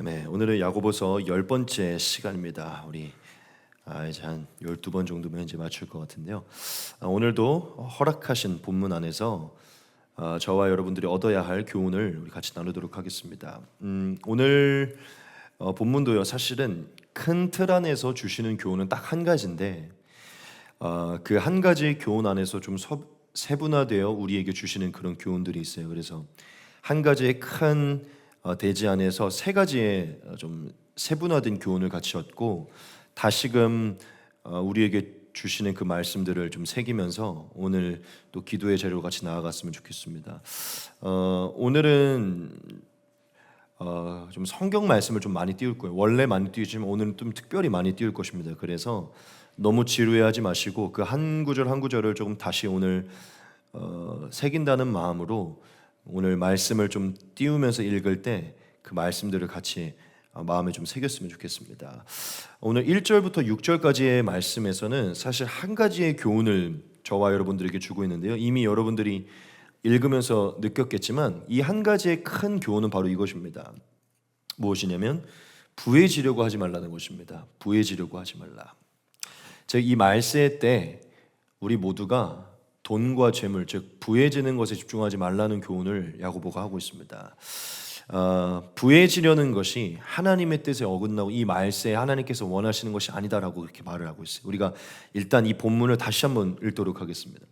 네, 오늘은 야고보서 10번째 시간입니다. 우리 이제 한 12번 정도면 이제 맞출 것 같은데요. 오늘도 허락하신 본문 안에서 저와 여러분들이 얻어야 할 교훈을 우리 같이 나누도록 하겠습니다. 오늘 본문도요, 사실은 큰 틀 안에서 주시는 교훈은 딱 한 가지인데 그 한 가지 교훈 안에서 좀 세분화되어 우리에게 주시는 그런 교훈들이 있어요. 그래서 한 가지의 큰 대지 안에서 세 가지의 좀 세분화된 교훈을 같이 얻고 다시금 우리에게 주시는 그 말씀들을 좀 새기면서 오늘 또 기도의 자리로 같이 나아갔으면 좋겠습니다. 오늘은 좀 성경 말씀을 좀 많이 띄울 거예요. 원래 많이 띄우지만 오늘은 좀 특별히 많이 띄울 것입니다. 그래서 너무 지루해하지 마시고 그 한 구절 한 구절을 조금 다시 오늘 새긴다는 마음으로 오늘 말씀을 좀 띄우면서 읽을 때 그 말씀들을 같이 마음에 좀 새겼으면 좋겠습니다. 오늘 1절부터 6절까지의 말씀에서는 사실 한 가지의 교훈을 저와 여러분들에게 주고 있는데요. 이미 여러분들이 읽으면서 느꼈겠지만 이 한 가지의 큰 교훈은 바로 이것입니다. 무엇이냐면 부해지려고 하지 말라는 것입니다. 부해지려고 하지 말라. 즉 이 말세 때 우리 모두가 돈과 재물, 즉 부해지는 것에 집중하지 말라는 교훈을 야고보가 하고 있습니다. 부해지려는 것이 하나님의 뜻에 어긋나고 이 말세에 하나님께서 원하시는 것이 아니다라고 그렇게 말을 하고 있어요. 우리가 일단 이 본문을 다시 한번 읽도록 하겠습니다.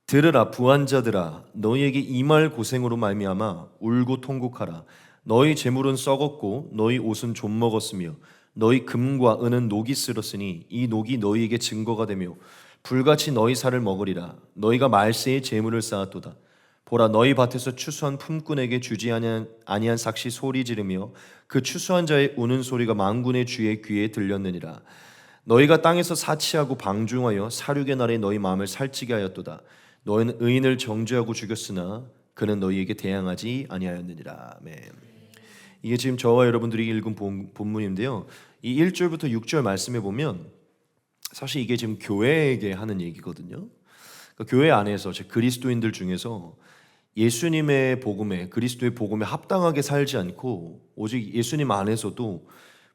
들으라 부한자들아, 너희에게 임할 고생으로 말미암아 울고 통곡하라. 너희 재물은 썩었고 너희 옷은 좀 먹었으며 너희 금과 은은 녹이 쓸었으니 이 녹이 너희에게 증거가 되며 불같이 너희 살을 먹으리라. 너희가 말세에 재물을 쌓았도다. 보라, 너희 밭에서 추수한 품꾼에게 주지 아니한 삭시 소리 지르며 그 추수한 자의 우는 소리가 만군의 주의 귀에 들렸느니라. 너희가 땅에서 사치하고 방중하여 사륙의 날에 너희 마음을 살찌게 하였도다. 너희는 의인을 정죄하고 죽였으나 그는 너희에게 대항하지 아니하였느니라. 아멘. 이게 지금 저와 여러분들이 읽은 본문인데요. 이 1절부터 6절 말씀에 보면 사실 이게 지금 교회에게 하는 얘기거든요. 그러니까 교회 안에서 즉 그리스도인들 중에서 예수님의 복음에, 그리스도의 복음에 합당하게 살지 않고 오직 예수님 안에서도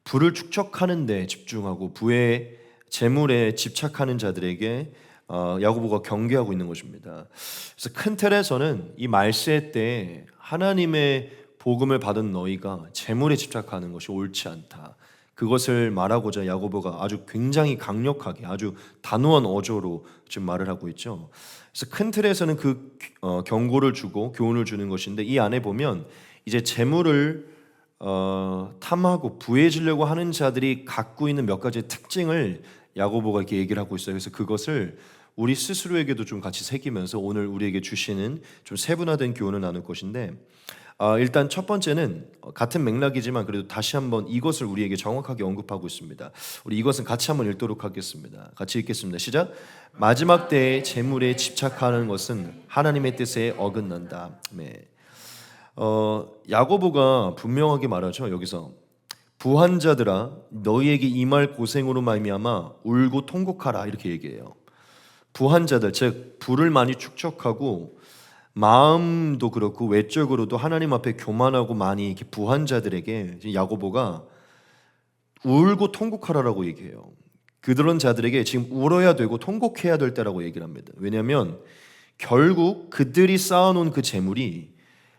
부를 축적하는 데 집중하고 부의 재물에 집착하는 자들에게 야고보가 경계하고 있는 것입니다. 그래서 큰 틀에서는 이 말세 때 하나님의 복음을 받은 너희가 재물에 집착하는 것이 옳지 않다. 그것을 말하고자 야고보가 아주 굉장히 강력하게 아주 단호한 어조로 지금 말을 하고 있죠. 그래서 큰 틀에서는 그 경고를 주고 교훈을 주는 것인데 이 안에 보면 이제 재물을 탐하고 부해지려고 하는 자들이 갖고 있는 몇 가지의 특징을 야고보가 이렇게 얘기를 하고 있어요. 그래서 그것을 우리 스스로에게도 좀 같이 새기면서 오늘 우리에게 주시는 좀 세분화된 교훈을 나눌 것인데 일단 첫 번째는 같은 맥락이지만 그래도 다시 한번 이것을 우리에게 정확하게 언급하고 있습니다. 우리 이것은 같이 한번 읽도록 하겠습니다. 같이 읽겠습니다. 시작. 마지막 때에 재물에 집착하는 것은 하나님의 뜻에 어긋난다. 네. 야고보가 분명하게 말하죠. 여기서 부한 자들아, 너희에게 임할 고생으로 말미암아 울고 통곡하라 이렇게 얘기해요. 부한 자들, 즉 부를 많이 축적하고 마음도 그렇고 외적으로도 하나님 앞에 교만하고 많이 이렇게 부한 자들에게 야고보가 울고 통곡하라라고 얘기해요. 그런 자들에게 지금 울어야 되고 통곡해야 될 때라고 얘기를 합니다. 왜냐하면 결국 그들이 쌓아놓은 그 재물이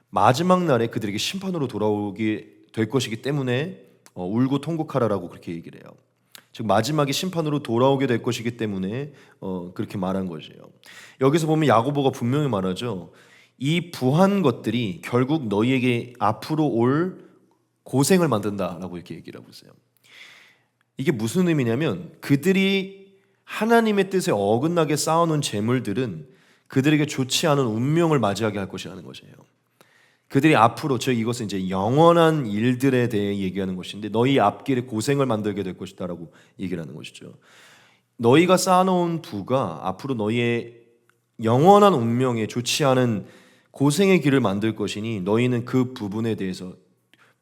마지막 날에 그들에게 심판으로 돌아오게 될 것이기 때문에 울고 통곡하라라고 그렇게 얘기를 해요. 즉 마지막에 심판으로 돌아오게 될 것이기 때문에 그렇게 말한 것이에요. 여기서 보면 야고보가 분명히 말하죠. 이 부한 것들이 결국 너희에게 앞으로 올 고생을 만든다라고 이렇게 얘기를 하고 있어요. 이게 무슨 의미냐면 그들이 하나님의 뜻에 어긋나게 쌓아놓은 재물들은 그들에게 좋지 않은 운명을 맞이하게 할 것이라는 것이에요. 그들이 앞으로 이것은 이제 영원한 일들에 대해 얘기하는 것인데 너희 앞길에 고생을 만들게 될 것이다라고 얘기를 하는 것이죠. 너희가 쌓아놓은 부가 앞으로 너희의 영원한 운명에 좋지 않은 고생의 길을 만들 것이니 너희는 그 부분에 대해서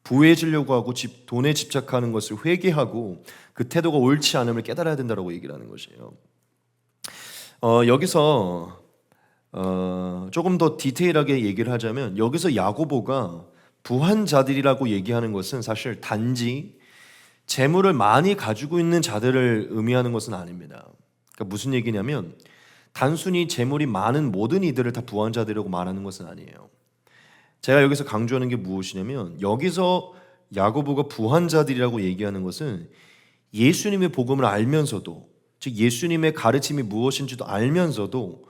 부해지려고 하고 돈에 집착하는 것을 회개하고 그 태도가 옳지 않음을 깨달아야 된다라고 얘기를 하는 것이에요. 여기서 조금 더 디테일하게 얘기를 하자면 여기서 야고보가 부한자들이라고 얘기하는 것은 사실 단지 재물을 많이 가지고 있는 자들을 의미하는 것은 아닙니다. 그러니까 무슨 얘기냐면 단순히 재물이 많은 모든 이들을 다 부한자들이라고 말하는 것은 아니에요. 제가 여기서 강조하는 게 무엇이냐면 여기서 야고보가 부한자들이라고 얘기하는 것은 예수님의 복음을 알면서도, 즉 예수님의 가르침이 무엇인지도 알면서도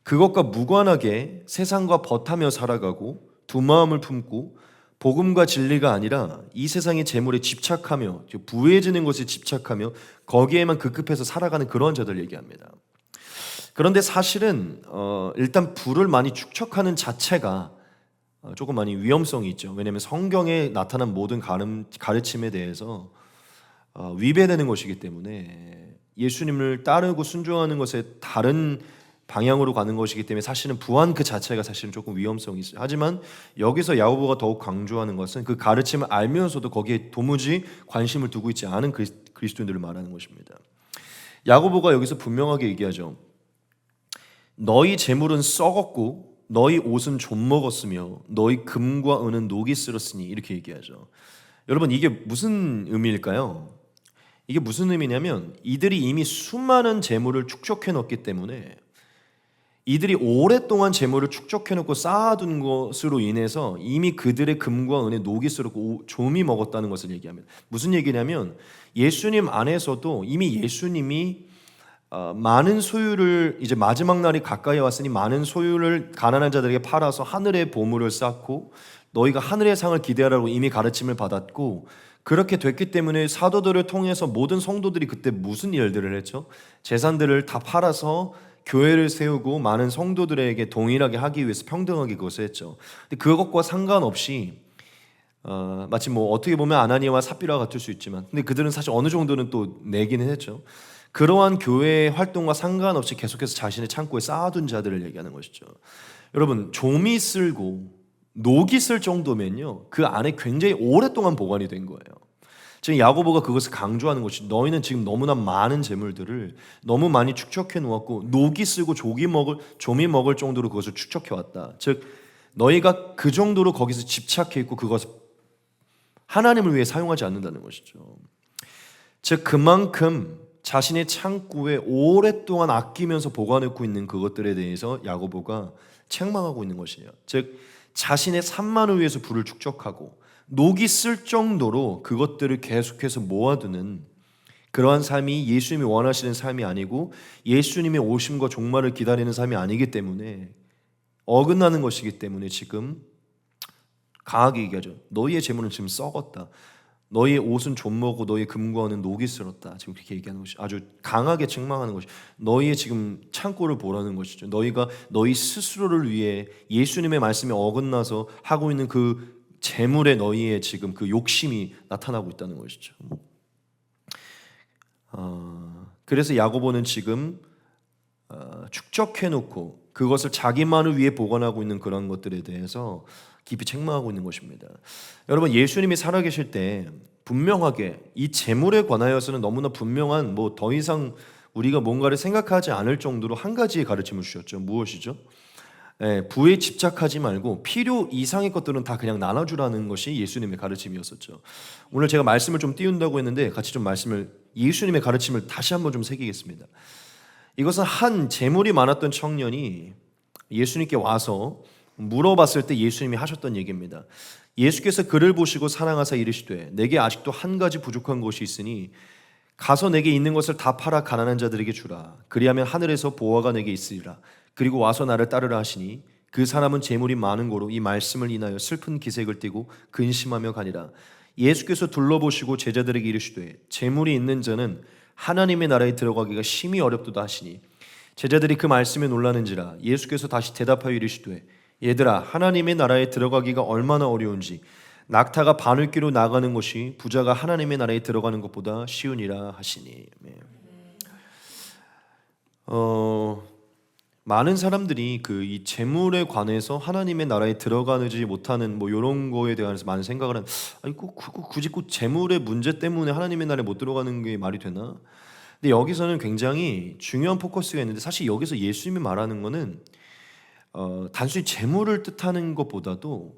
그것과 무관하게 세상과 벗하며 살아가고 두 마음을 품고 복음과 진리가 아니라 이 세상의 재물에 집착하며 부해지는 것에 집착하며 거기에만 급급해서 살아가는 그런 자들 얘기합니다. 그런데 사실은 일단 부를 많이 축적하는 자체가 조금 많이 위험성이 있죠. 왜냐하면 성경에 나타난 모든 가르침에 대해서 위배되는 것이기 때문에 예수님을 따르고 순종하는 것에 다른 방향으로 가는 것이기 때문에 사실은 부한 그 자체가 사실은 조금 위험성이 있어요. 하지만 여기서 야고보가 더욱 강조하는 것은 그 가르침을 알면서도 거기에 도무지 관심을 두고 있지 않은 그리스도인들을 말하는 것입니다. 야고보가 여기서 분명하게 얘기하죠. 너희 재물은 썩었고 너희 옷은 좀먹었으며 너희 금과 은은 녹이 쓸었으니 이렇게 얘기하죠. 여러분 이게 무슨 의미일까요? 이게 무슨 의미냐면 이들이 이미 수많은 재물을 축적해 놓기 때문에 이들이 오랫동안 재물을 축적해 놓고 쌓아둔 것으로 인해서 이미 그들의 금과 은에 녹이 쓸었고 좀이 먹었다는 것을 얘기합니다. 무슨 얘기냐면 예수님 안에서도 이미 예수님이 많은 소유를 이제 마지막 날이 가까이 왔으니 많은 소유를 가난한 자들에게 팔아서 하늘의 보물을 쌓고 너희가 하늘의 상을 기대하라고 이미 가르침을 받았고 그렇게 됐기 때문에 사도들을 통해서 모든 성도들이 그때 무슨 일들을 했죠? 재산들을 다 팔아서 교회를 세우고 많은 성도들에게 동일하게 하기 위해서 평등하게 그것을 했죠. 근데 그것과 상관없이 마치 뭐 어떻게 보면 아나니아와 삽비라가 같을 수 있지만 근데 그들은 사실 어느 정도는 또 내기는 했죠. 그러한 교회의 활동과 상관없이 계속해서 자신의 창고에 쌓아둔 자들을 얘기하는 것이죠. 여러분 좀이 쓸고 녹이 쓸 정도면요 그 안에 굉장히 오랫동안 보관이 된 거예요. 지금 야고보가 그것을 강조하는 것이 너희는 지금 너무나 많은 재물들을 너무 많이 축적해 놓았고 녹이 쓰고 좀이 먹을 정도로 그것을 축적해 왔다. 즉 너희가 그 정도로 거기서 집착해 있고 그것을 하나님을 위해 사용하지 않는다는 것이죠. 즉 그만큼 자신의 창고에 오랫동안 아끼면서 보관하고 있는 그것들에 대해서 야고보가 책망하고 있는 것이에요. 즉 자신의 산만을 위해서 부를 축적하고 녹이 쓸 정도로 그것들을 계속해서 모아두는 그러한 삶이 예수님이 원하시는 삶이 아니고 예수님의 오심과 종말을 기다리는 삶이 아니기 때문에 어긋나는 것이기 때문에 지금 강하게 얘기하죠. 너희의 재물은 지금 썩었다. 너희의 옷은 좀먹고 너희의 금과 은은 녹이 쓸었다. 지금 그렇게 얘기하는 것이 아주 강하게 책망하는 것이 너희의 지금 창고를 보라는 것이죠. 너희가 너희 스스로를 위해 예수님의 말씀에 어긋나서 하고 있는 그 재물에 너희의 지금 그 욕심이 나타나고 있다는 것이죠. 그래서 야고보는 지금 축적해놓고 그것을 자기만을 위해 보관하고 있는 그런 것들에 대해서 깊이 책망하고 있는 것입니다. 여러분 예수님이 살아계실 때 분명하게 이 재물에 관하여서는 너무나 분명한 뭐 더 이상 우리가 뭔가를 생각하지 않을 정도로 한 가지의 가르침을 주셨죠. 무엇이죠? 부에 집착하지 말고 필요 이상의 것들은 다 그냥 나눠주라는 것이 예수님의 가르침이었었죠. 오늘 제가 말씀을 좀 띄운다고 했는데 같이 좀 예수님의 가르침을 다시 한번 좀 새기겠습니다. 이것은 한 재물이 많았던 청년이 예수님께 와서 물어봤을 때 예수님이 하셨던 얘기입니다. 예수께서 그를 보시고 사랑하사 이르시되 내게 아직도 한 가지 부족한 것이 있으니 가서 내게 있는 것을 다 팔아 가난한 자들에게 주라. 그리하면 하늘에서 보화가 내게 있으리라. 그리고 와서 나를 따르라 하시니 그 사람은 재물이 많은 고로 이 말씀을 인하여 슬픈 기색을 띠고 근심하며 가니라. 예수께서 둘러보시고 제자들에게 이르시되 재물이 있는 자는 하나님의 나라에 들어가기가 심히 어렵도다 하시니 제자들이 그 말씀에 놀라는지라. 예수께서 다시 대답하여 이르시되 얘들아 하나님의 나라에 들어가기가 얼마나 어려운지 낙타가 바늘귀로 나가는 것이 부자가 하나님의 나라에 들어가는 것보다 쉬우니라 하시니. 많은 사람들이 이 재물에 관해서 하나님의 나라에 들어가지 못하는 뭐 이런 거에 대해서 많은 생각을 하는. 아니 굳이 꼭 재물의 문제 때문에 하나님의 나라에 못 들어가는 게 말이 되나? 근데 여기서는 굉장히 중요한 포커스가 있는데 사실 여기서 예수님이 말하는 거는 단순히 재물을 뜻하는 것보다도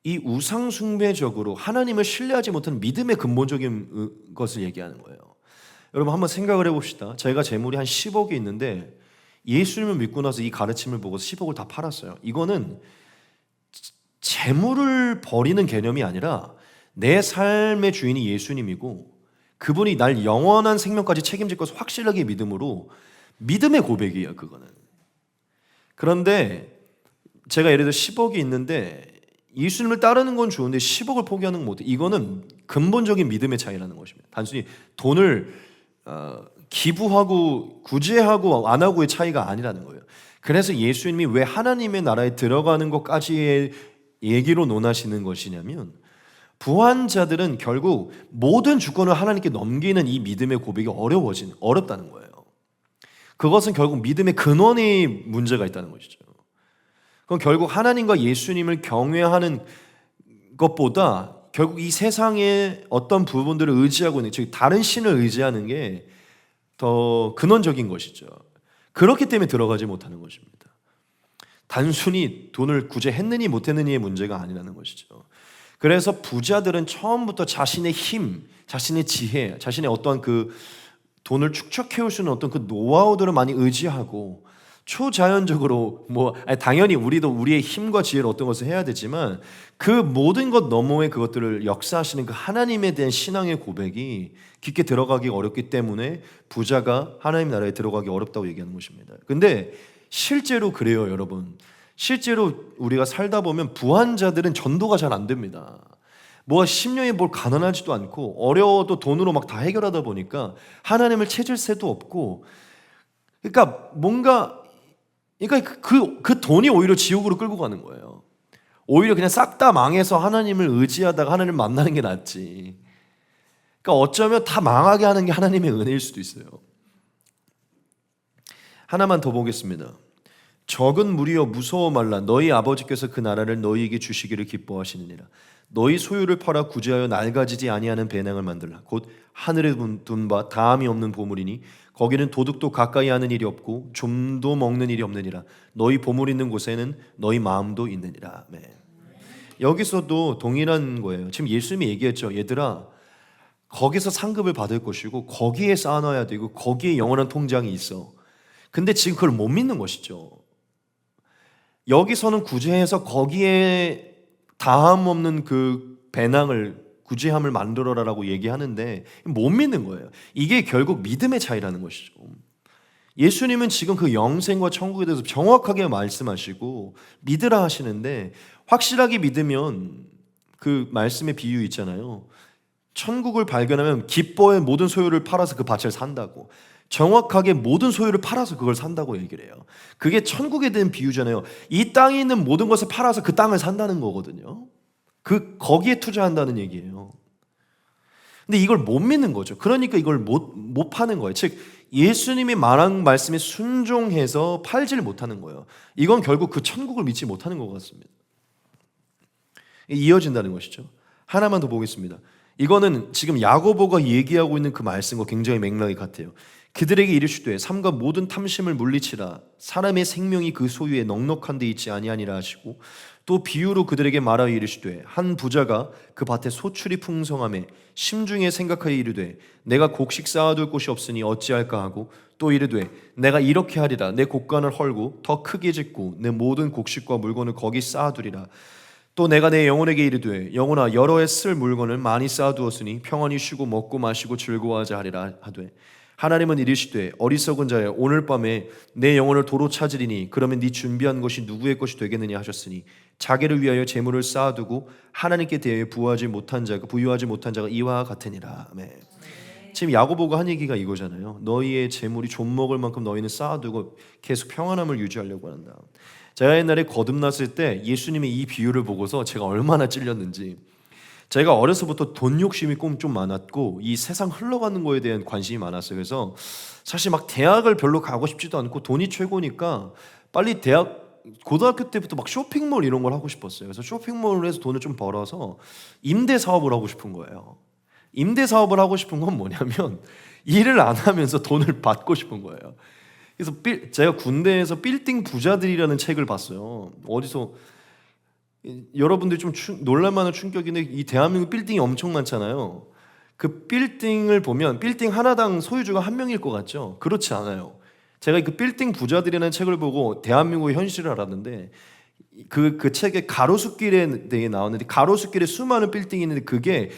이 우상 숭배적으로 하나님을 신뢰하지 못하는 믿음의 근본적인 것을 얘기하는 거예요. 여러분 한번 생각을 해봅시다. 제가 재물이 한 10억이 있는데 예수님을 믿고 나서 이 가르침을 보고 10억을 다 팔았어요. 이거는 재물을 버리는 개념이 아니라 내 삶의 주인이 예수님이고 그분이 날 영원한 생명까지 책임질 것을 확실하게 믿음으로 믿음의 고백이에요. 그거는. 그런데 제가 예를 들어 10억이 있는데 예수님을 따르는 건 좋은데 10억을 포기하는 건 못해. 이거는 근본적인 믿음의 차이라는 것입니다. 단순히 돈을 기부하고 구제하고 안 하고의 차이가 아니라는 거예요. 그래서 예수님이 왜 하나님의 나라에 들어가는 것까지의 얘기로 논하시는 것이냐면 부한 자들은 결국 모든 주권을 하나님께 넘기는 이 믿음의 고백이 어렵다는 거예요. 그것은 결국 믿음의 근원의 문제가 있다는 것이죠. 그럼 결국 하나님과 예수님을 경외하는 것보다 결국 이 세상의 어떤 부분들을 의지하고 있는, 즉 다른 신을 의지하는 게 더 근원적인 것이죠. 그렇기 때문에 들어가지 못하는 것입니다. 단순히 돈을 구제했느니 못했느니의 문제가 아니라는 것이죠. 그래서 부자들은 처음부터 자신의 힘, 자신의 지혜, 자신의 어떠한 그 돈을 축적해올 수 있는 어떤 그 노하우들을 많이 의지하고 초자연적으로 당연히 우리도 우리의 힘과 지혜로 어떤 것을 해야 되지만 그 모든 것 너머의 그것들을 역사하시는 그 하나님에 대한 신앙의 고백이 깊게 들어가기 어렵기 때문에 부자가 하나님 나라에 들어가기 어렵다고 얘기하는 것입니다. 근데 실제로 그래요, 여러분. 실제로 우리가 살다 보면 부한 자들은 전도가 잘 안 됩니다. 10년이 뭘 가난하지도 않고 어려워도 돈으로 막 다 해결하다 보니까 하나님을 찾을 새도 없고, 그러니까 그 돈이 오히려 지옥으로 끌고 가는 거예요. 오히려 그냥 싹 다 망해서 하나님을 의지하다가 하나님을 만나는 게 낫지. 그러니까 어쩌면 다 망하게 하는 게 하나님의 은혜일 수도 있어요. 하나만 더 보겠습니다. 적은 무리여 무서워 말라. 너희 아버지께서 그 나라를 너희에게 주시기를 기뻐하시느니라. 너희 소유를 팔아 구제하여 낡아지지 아니하는 배낭을 만들라. 곧 하늘에 둔 바 다함이 없는 보물이니 거기는 도둑도 가까이 하는 일이 없고 좀도 먹는 일이 없느니라. 너희 보물 있는 곳에는 너희 마음도 있느니라. 네. 여기서도 동일한 거예요. 지금 예수님이 얘기했죠. 얘들아, 거기서 상급을 받을 것이고 거기에 쌓아놔야 되고 거기에 영원한 통장이 있어. 근데 지금 그걸 못 믿는 것이죠. 여기서는 구제해서 거기에 다함 없는 그 배낭을 구제함을 만들어라라고 얘기하는데 못 믿는 거예요. 이게 결국 믿음의 차이라는 것이죠. 예수님은 지금 그 영생과 천국에 대해서 정확하게 말씀하시고 믿으라 하시는데, 확실하게 믿으면 그 말씀의 비유 있잖아요. 천국을 발견하면 기뻐의 모든 소유를 팔아서 그 밭을 산다고. 정확하게 모든 소유를 팔아서 그걸 산다고 얘기를 해요. 그게 천국에 대한 비유잖아요. 이 땅에 있는 모든 것을 팔아서 그 땅을 산다는 거거든요. 거기에 투자한다는 얘기예요. 근데 이걸 못 믿는 거죠. 그러니까 이걸 못 파는 거예요. 즉 예수님이 말한 말씀에 순종해서 팔지를 못하는 거예요. 이건 결국 그 천국을 믿지 못하는 것 같습니다. 이어진다는 것이죠. 하나만 더 보겠습니다. 이거는 지금 야고보가 얘기하고 있는 그 말씀과 굉장히 맥락이 같아요. 그들에게 이르시되 삼가 모든 탐심을 물리치라. 사람의 생명이 그 소유에 넉넉한 데 있지 아니하니라 하시고, 또 비유로 그들에게 말하여 이르시되 한 부자가 그 밭에 소출이 풍성하매 심중에 생각하여 이르되 내가 곡식 쌓아둘 곳이 없으니 어찌할까 하고, 또 이르되 내가 이렇게 하리라. 내 곡간을 헐고 더 크게 짓고 내 모든 곡식과 물건을 거기 쌓아두리라. 또 내가 내 영혼에게 이르되 영혼아 여러 해 쓸 물건을 많이 쌓아두었으니 평안히 쉬고 먹고 마시고 즐거워하자 하리라 하되, 하나님은 이르시되 어리석은 자여 오늘 밤에 내 영혼을 도로 찾으리니 그러면 네 준비한 것이 누구의 것이 되겠느냐 하셨으니, 자기를 위하여 재물을 쌓아두고 하나님께 대하여 부유하지 못한 자가 이와 같으니라. 아멘. 지금 야고보가 한 얘기가 이거잖아요. 너희의 재물이 좀 먹을 만큼 너희는 쌓아두고 계속 평안함을 유지하려고 한다. 제가 옛날에 거듭났을 때 예수님의 이 비유를 보고서 제가 얼마나 찔렸는지. 제가 어려서부터 돈 욕심이 좀 많았고 이 세상 흘러가는 거에 대한 관심이 많았어요. 그래서 사실 막 대학을 별로 가고 싶지도 않고 돈이 최고니까 빨리 고등학교 때부터 막 쇼핑몰 이런 걸 하고 싶었어요. 그래서 쇼핑몰을 해서 돈을 좀 벌어서 임대 사업을 하고 싶은 거예요. 임대 사업을 하고 싶은 건 뭐냐면 일을 안 하면서 돈을 받고 싶은 거예요. 그래서 제가 군대에서 빌딩 부자들이라는 책을 봤어요. 어디서 여러분들이 좀 놀랄만한 충격인데 이 대한민국 빌딩이 엄청 많잖아요. 그 빌딩을 보면 빌딩 하나당 소유주가 한 명일 것 같죠? 그렇지 않아요. 제가 그 빌딩 부자들이라는 책을 보고 대한민국의 현실을 알았는데 그 책에 가로수길에 대해 나왔는데 가로수길에 수많은 빌딩이 있는데 그게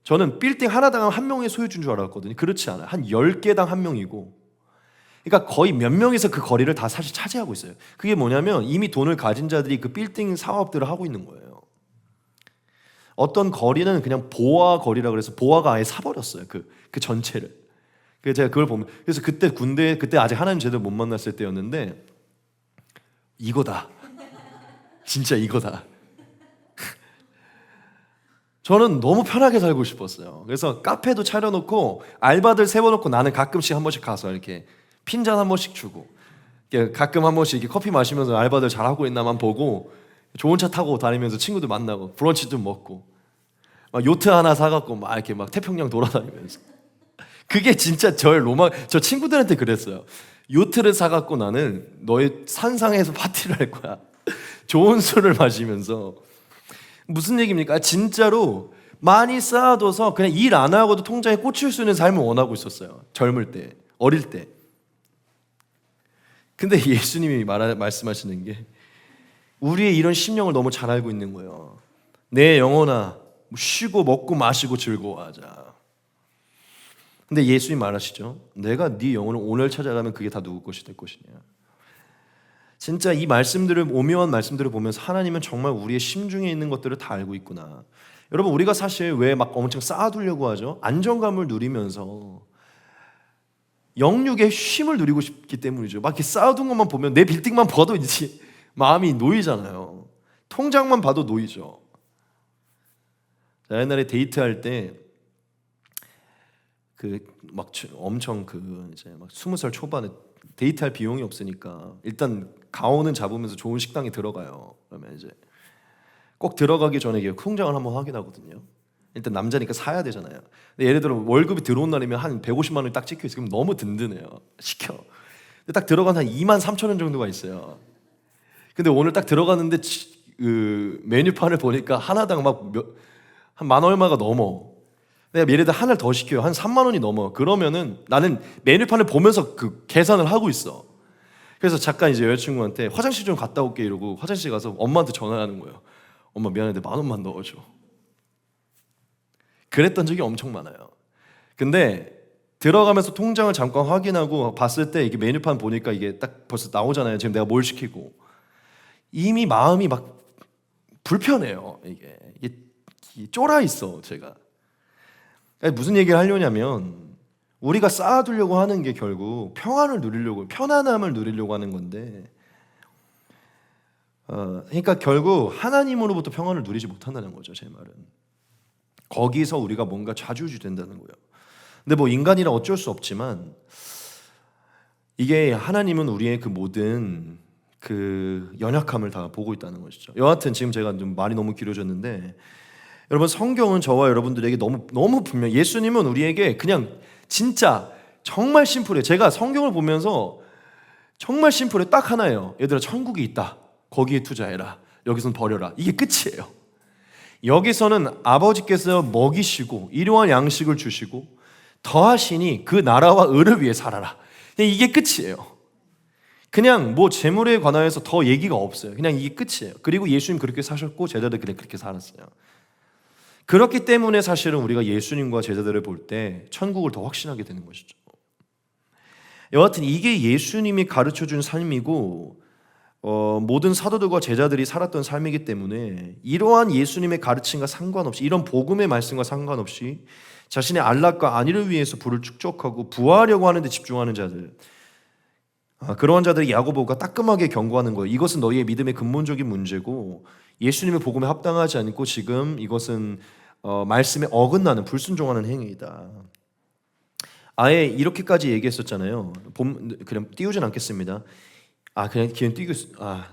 저는 빌딩 하나당 한 명의 소유주인 줄 알았거든요. 그렇지 않아요. 한 10개당 한 명이고 그러니까 거의 몇 명에서 그 거리를 다 사실 차지하고 있어요. 그게 뭐냐면 이미 돈을 가진 자들이 그 빌딩 사업들을 하고 있는 거예요. 어떤 거리는 그냥 보아 거리라 그래서 보아가 아예 사버렸어요. 그 전체를. 그래서 제가 그걸 보면 그래서 그때 아직 하나님 제대로 못 만났을 때였는데 이거다. 진짜 이거다. 저는 너무 편하게 살고 싶었어요. 그래서 카페도 차려놓고 알바들 세워놓고 나는 가끔씩 한 번씩 가서 이렇게 핀잔 한 번씩 주고 가끔 한 번씩 이렇게 커피 마시면서 알바들 잘하고 있나만 보고 좋은 차 타고 다니면서 친구들 만나고 브런치 좀 먹고 막 요트 하나 사갖고 막 이렇게 막 태평양 돌아다니면서 그게 진짜 저의 로망. 저 친구들한테 그랬어요. 요트를 사갖고 나는 너의 산상에서 파티를 할 거야. 좋은 술을 마시면서. 무슨 얘기입니까? 진짜로 많이 쌓아둬서 그냥 일 안 하고도 통장에 꽂힐 수 있는 삶을 원하고 있었어요. 젊을 때, 어릴 때. 근데 예수님이 말씀하시는 게 우리의 이런 심령을 너무 잘 알고 있는 거예요. 내 영혼아 쉬고 먹고 마시고 즐거워하자. 근데 예수님이 말하시죠. 내가 네 영혼을 오늘 찾아가면 그게 다 누구 것이 될 것이냐. 진짜 이 말씀들을 오묘한 말씀들을 보면서 하나님은 정말 우리의 심중에 있는 것들을 다 알고 있구나. 여러분 우리가 사실 왜 막 엄청 쌓아두려고 하죠? 안정감을 누리면서 영육의 쉼을 누리고 싶기 때문이죠. 막 이렇게 쌓아둔 것만 보면 내 빌딩만 봐도 이제 마음이 놓이잖아요. 통장만 봐도 놓이죠. 옛날에 데이트할 때 막 엄청 이제 막 20살 초반에 데이트할 비용이 없으니까 일단 가오는 잡으면서 좋은 식당에 들어가요. 그러면 이제 꼭 들어가기 전에 이게 통장을 한번 확인하거든요. 일단 남자니까 사야 되잖아요. 근데 예를 들어 월급이 들어온 날이면 한 150만 원이 딱 찍혀 있어요. 그럼 너무 든든해요. 시켜. 근데 딱 들어간 한 2만 3천 원 정도가 있어요. 근데 오늘 딱 들어갔는데 그 메뉴판을 보니까 하나당 한 만 얼마가 넘어. 내가 예를 들어 하나를 더 시켜요. 한 3만 원이 넘어. 그러면은 나는 메뉴판을 보면서 그 계산을 하고 있어. 그래서 잠깐 이제 여자친구한테 화장실 좀 갔다 올게 이러고 화장실 가서 엄마한테 전화하는 거예요. 엄마 미안한데 만 원만 넣어줘. 그랬던 적이 엄청 많아요. 근데 들어가면서 통장을 잠깐 확인하고 봤을 때 이게 메뉴판 보니까 이게 딱 벌써 나오잖아요. 지금 내가 뭘 시키고 이미 마음이 막 불편해요. 이게 쫄아 있어 제가. 무슨 얘기를 하려냐면 우리가 쌓아두려고 하는 게 결국 평안을 누리려고 편안함을 누리려고 하는 건데 그러니까 결국 하나님으로부터 평안을 누리지 못한다는 거죠. 제 말은 거기서 우리가 뭔가 좌지우지 된다는 거예요. 근데 뭐 인간이라 어쩔 수 없지만 이게 하나님은 우리의 그 모든 그 연약함을 다 보고 있다는 것이죠. 여하튼 지금 제가 좀 말이 너무 길어졌는데 여러분 성경은 저와 여러분들에게 너무 분명. 예수님은 우리에게 그냥 진짜 정말 심플해요. 제가 성경을 보면서 정말 심플해. 딱 하나예요. 얘들아 천국이 있다. 거기에 투자해라. 여기선 버려라. 이게 끝이에요. 여기서는 아버지께서 먹이시고 일용할 양식을 주시고 더하시니 그 나라와 의를 위해 살아라. 이게 끝이에요. 그냥 뭐 재물에 관하여서 더 얘기가 없어요. 그냥 이게 끝이에요. 그리고 예수님 그렇게 사셨고 제자들 그렇게 살았어요. 그렇기 때문에 사실은 우리가 예수님과 제자들을 볼 때 천국을 더 확신하게 되는 것이죠. 여하튼 이게 예수님이 가르쳐준 삶이고 모든 사도들과 제자들이 살았던 삶이기 때문에 이러한 예수님의 가르침과 상관없이 이런 복음의 말씀과 상관없이 자신의 안락과 안위를 위해서 부를 축적하고 부하려고 하는 데 집중하는 자들, 그러한 자들이 야고보가 따끔하게 경고하는 거예요. 이것은 너희의 믿음의 근본적인 문제고 예수님의 복음에 합당하지 않고 지금 이것은 말씀에 어긋나는 불순종하는 행위이다. 아예 이렇게까지 얘기했었잖아요. 그냥 띄우진 않겠습니다. 그냥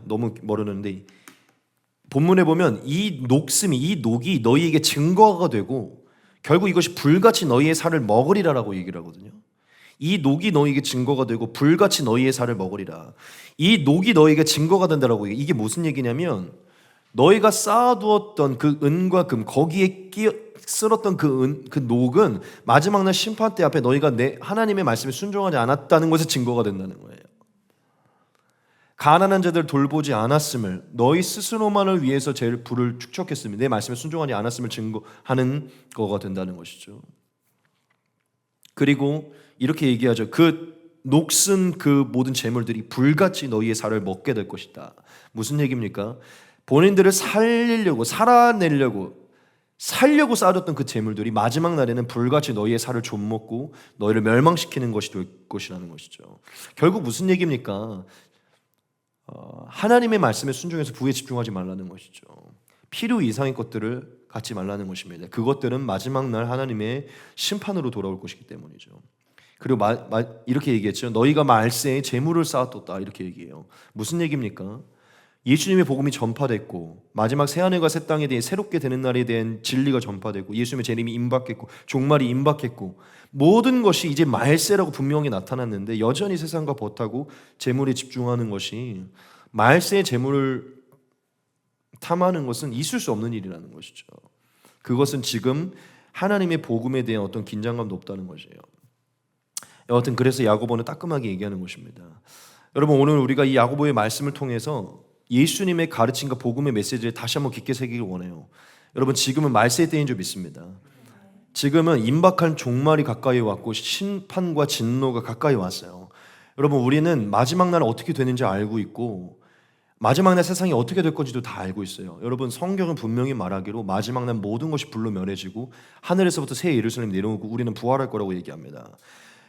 너무 모르는데 본문에 보면 이 녹이 너희에게 증거가 되고 결국 이것이 불같이 너희의 살을 먹으리라라고 얘기를 하거든요. 이 녹이 너희에게 증거가 되고 불같이 너희의 살을 먹으리라. 이 녹이 너희에게 증거가 된다라고. 이게 무슨 얘기냐면 너희가 쌓아두었던 그 은과 금, 거기에 쓸었던 그 녹은 마지막 날 심판 때 앞에 너희가 내 하나님의 말씀에 순종하지 않았다는 것에 증거가 된다는 거예요. 가난한 자들 돌보지 않았음을, 너희 스스로만을 위해서 제일 부를 축적했음을, 내 말씀에 순종하지 않았음을 증거하는 거가 된다는 것이죠. 그리고 이렇게 얘기하죠. 그 녹슨 그 모든 재물들이 불같이 너희의 살을 먹게 될 것이다. 무슨 얘기입니까? 본인들을 살리려고, 살려고 쌓아뒀던 그 재물들이 마지막 날에는 불같이 너희의 살을 좀먹고 너희를 멸망시키는 것이 될 것이라는 것이죠. 결국 무슨 얘기입니까? 하나님의 말씀에 순종해서 부에 집중하지 말라는 것이죠. 필요 이상의 것들을 갖지 말라는 것입니다. 그것들은 마지막 날 하나님의 심판으로 돌아올 것이기 때문이죠. 그리고 이렇게 얘기했죠. 너희가 말세에 재물을 쌓아뒀다, 이렇게 얘기해요. 무슨 얘기입니까? 예수님의 복음이 전파됐고 마지막 새하늘과 새 땅에 대해 새롭게 되는 날에 대한 진리가 전파되고 예수님의 재림이 임박했고 종말이 임박했고 모든 것이 이제 말세라고 분명히 나타났는데 여전히 세상과 벗하고 재물에 집중하는 것이, 말세의 재물을 탐하는 것은 있을 수 없는 일이라는 것이죠. 그것은 지금 하나님의 복음에 대한 어떤 긴장감도 없다는 것이에요. 여하튼 그래서 야고보는 따끔하게 얘기하는 것입니다. 여러분, 오늘 우리가 이 야고보의 말씀을 통해서 예수님의 가르침과 복음의 메시지를 다시 한번 깊게 새기길 원해요. 여러분, 지금은 말세의 때인 줄 믿습니다. 지금은 임박한 종말이 가까이 왔고 심판과 진노가 가까이 왔어요. 여러분, 우리는 마지막 날 어떻게 되는지 알고 있고 마지막 날 세상이 어떻게 될 건지도 다 알고 있어요. 여러분, 성경은 분명히 말하기로 마지막 날 모든 것이 불로 멸해지고 하늘에서부터 새 예루살렘이 내려오고 우리는 부활할 거라고 얘기합니다.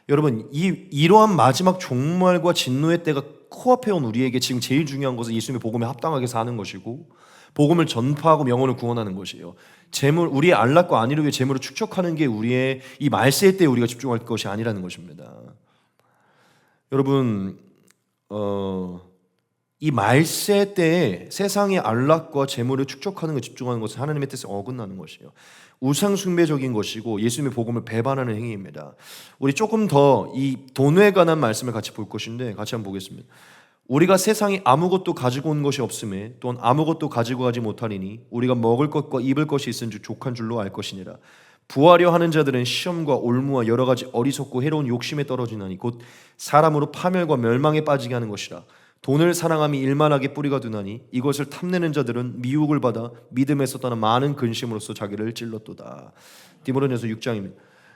여러분, 이러한 마지막 종말과 진노의 때가 코앞에 온 우리에게 지금 제일 중요한 것은 예수님의 복음에 합당하게 사는 것이고 복음을 전파하고 영혼을 구원하는 것이에요. 재물, 우리의 안락과 안위를 위해 재물을 축적하는 게 우리의 이 말세 때 우리가 집중할 것이 아니라는 것입니다. 여러분, 이 말세 때에 세상의 안락과 재물을 축적하는 것에 집중하는 것은 하나님의 뜻에 어긋나는 것이에요. 우상숭배적인 것이고 예수님의 복음을 배반하는 행위입니다. 우리 조금 더 이 돈에 관한 말씀을 같이 볼 것인데 같이 한번 보겠습니다. 우리가 세상에 아무것도 가지고 온 것이 없음에 또한 아무것도 가지고 가지 못하리니 우리가 먹을 것과 입을 것이 있은 줄 족한 줄로 알 것이니라. 부하려 하는 자들은 시험과 올무와 여러 가지 어리석고 해로운 욕심에 떨어지나니 곧 사람으로 파멸과 멸망에 빠지게 하는 것이라. 돈을 사랑함이 일만하게 뿌리가 두나니 이것을 탐내는 자들은 미혹을 받아 믿음에서 떠나 많은 근심으로써 자기를 찔렀도다. 디모데전서 6장입니다.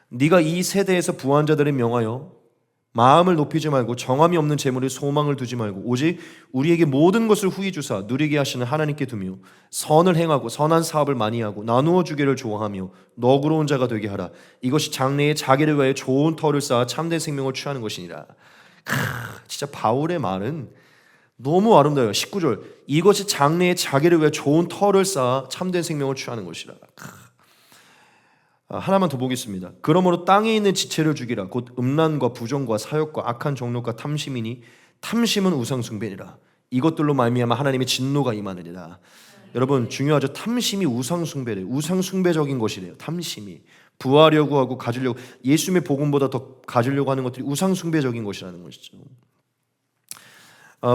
네가 이 세대에서 부한 자들을 명하여 마음을 높이지 말고 정함이 없는 재물에 소망을 두지 말고 오직 우리에게 모든 것을 후히 주사 누리게 하시는 하나님께 두며 선을 행하고 선한 사업을 많이 하고 나누어 주기를 좋아하며 너그러운 자가 되게 하라. 이것이 장래에 자기를 위하여 좋은 터를 쌓아 참된 생명을 취하는 것이니라. 진짜 바울의 말은 너무 아름다워요. 19절, 이것이 장래에 자기를 위해 좋은 터를 쌓아 참된 생명을 취하는 것이라. 하나만 더 보겠습니다. 그러므로 땅에 있는 지체를 죽이라. 곧 음란과 부정과 사욕과 악한 정욕과 탐심이니 탐심은 우상숭배니라. 이것들로 말미암아 하나님의 진노가 임하느니라. 여러분, 중요하죠. 탐심이 우상숭배래요. 우상숭배적인 것이래요. 탐심이 부하려고 하고 가지려고, 예수님의 복음보다 더 가지려고 하는 것들이 우상숭배적인 것이라는 것이죠.